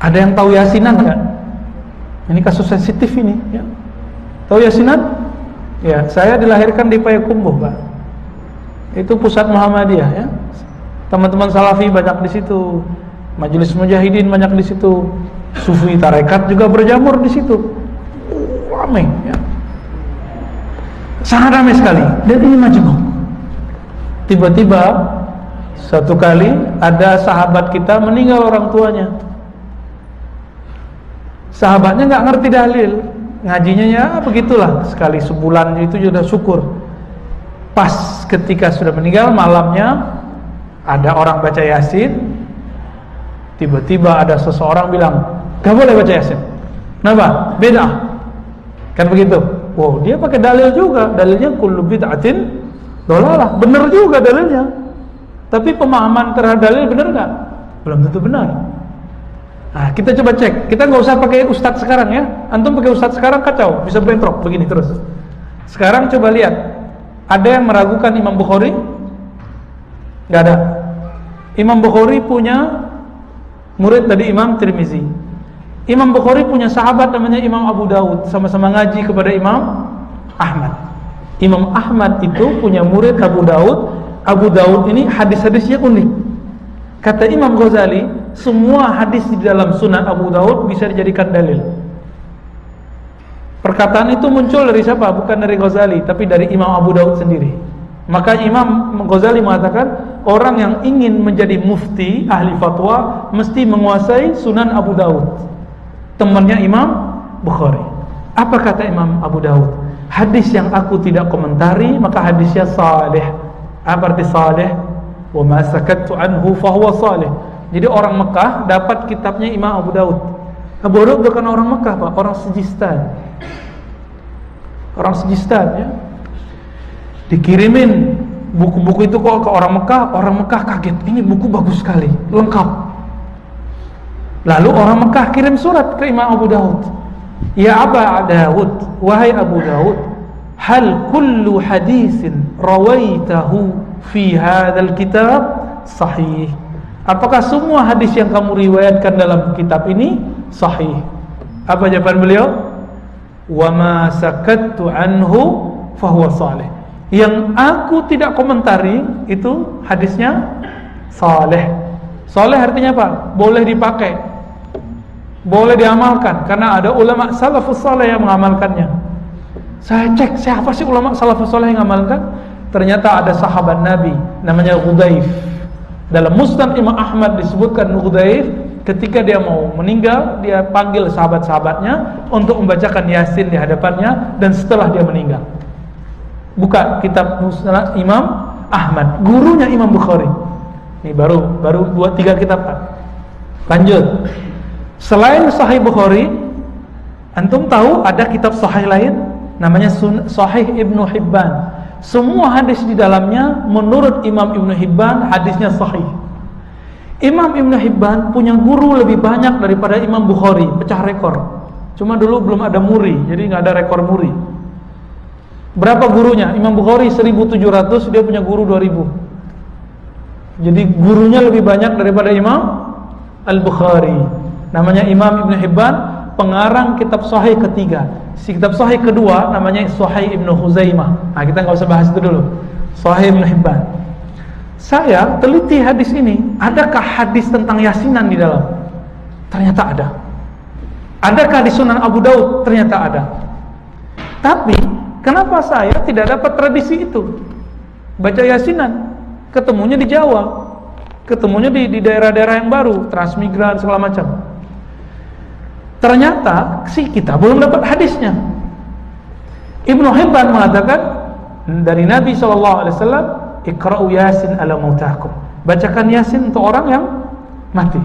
Ada yang tahu yasinan kan? Ini kasus sensitif ini, ya. Tahu yasinan? Ya, saya dilahirkan di Payakumbuh, Pak. Itu pusat Muhammadiyah, ya. Teman-teman Salafi banyak di situ, Majelis Mujahidin banyak di situ, Sufi tarekat juga berjamur di situ. Ramai, ya. Sangat ramai sekali. Dan ini majmuk. Tiba-tiba satu kali ada sahabat kita meninggal orang tuanya. Sahabatnya nggak ngerti dalil, ngajinya ya begitulah, sekali sebulan itu sudah syukur. Pas ketika sudah meninggal malamnya ada orang baca yasin, tiba-tiba ada seseorang bilang gak boleh baca yasin. Kenapa? Beda. Kan begitu. Wow, dia pakai dalil juga, dalilnya kullu bid'atin dhalalah. Benar juga dalilnya. Tapi pemahaman terhadap dalil benar nggak? Belum tentu benar. Nah, kita coba cek. Kita nggak usah pakai ustadz sekarang ya. Antum pakai ustadz sekarang kacau, bisa bentrok begini terus. Sekarang coba lihat. Ada yang meragukan Imam Bukhari? Nggak ada. Imam Bukhari punya murid dari Imam Tirmizi. Imam Bukhari punya sahabat namanya Imam Abu Daud, sama-sama ngaji kepada Imam Ahmad. Imam Ahmad itu punya murid Abu Daud. Abu Daud ini hadis-hadisnya unik. Kata Imam Ghazali, semua hadis di dalam Sunan Abu Daud bisa dijadikan dalil. Perkataan itu muncul dari siapa? Bukan dari Ghazali, tapi dari Imam Abu Daud sendiri. Maka Imam Ghazali mengatakan, orang yang ingin menjadi mufti, ahli fatwa, mesti menguasai Sunan Abu Daud, temannya Imam Bukhari. Apa kata Imam Abu Daud? Hadis yang aku tidak komentari, maka hadisnya salih. Apa arti salih? Wa ma sakattu anhu fahuwa salih. Jadi orang Mekah dapat kitabnya Imam Abu Daud. Abu Daud bukan orang Mekah, Pak, orang Sijistan. Orang Sijistan, ya. Dikirimin buku-buku itu kok ke orang Mekah kaget. Ini buku bagus sekali, lengkap. Lalu orang Mekah kirim surat ke Imam Abu Daud. Ya Aba Daud, wahai Abu Daud, hal kullu hadisin rawaitahu fi hadzal kitab sahih? Apakah semua hadis yang kamu riwayatkan dalam kitab ini sahih? Apa jawaban beliau? Wa ma sakattu anhu fahuwa salih. Yang aku tidak komentari itu hadisnya saleh. Saleh artinya apa? Boleh dipakai, boleh diamalkan, karena ada ulama salafus saleh yang mengamalkannya. Saya cek siapa sih ulama salafus saleh yang mengamalkan? Ternyata ada sahabat Nabi namanya Hudzaif. Dalam Musnad Imam Ahmad disebutkan Hudzaif ketika dia mau meninggal, dia panggil sahabat-sahabatnya untuk membacakan Yasin di hadapannya, dan setelah dia meninggal. Buka kitab Musnad Imam Ahmad, gurunya Imam Bukhari. Ini baru 2-3 kitab, Pak. Lanjut. Selain Sahih Bukhari, antum tahu ada kitab sahih lain namanya Sahih Ibnu Hibban. Semua hadis di dalamnya menurut Imam Ibnu Hibban hadisnya sahih. Imam Ibnu Hibban punya guru lebih banyak daripada Imam Bukhari, pecah rekor. Cuma dulu belum ada muri, jadi nggak ada rekor muri. Berapa gurunya? Imam Bukhari 1700, dia punya guru 2000. Jadi gurunya lebih banyak daripada Imam Al-Bukhari. Namanya Imam Ibnu Hibban, pengarang kitab sahih ketiga. Si kitab sahih kedua namanya Sahih Ibnu Khuzaimah. Nah, kita nggak usah bahas itu dulu. Sahih Ibnu Hibban. Saya teliti hadis ini, adakah hadis tentang yasinan di dalam? Ternyata ada. Adakah di Sunan Abu Daud? Ternyata ada. Tapi kenapa saya tidak dapat tradisi itu? Baca yasinan, ketemunya di Jawa, ketemunya di daerah-daerah yang baru, transmigran segala macam. Ternyata si kita belum dapat hadisnya. Ibnu Hibban mengatakan dari Nabi SAW, Iqra'u Yasin ala mautakum. Bacakan Yasin untuk orang yang mati.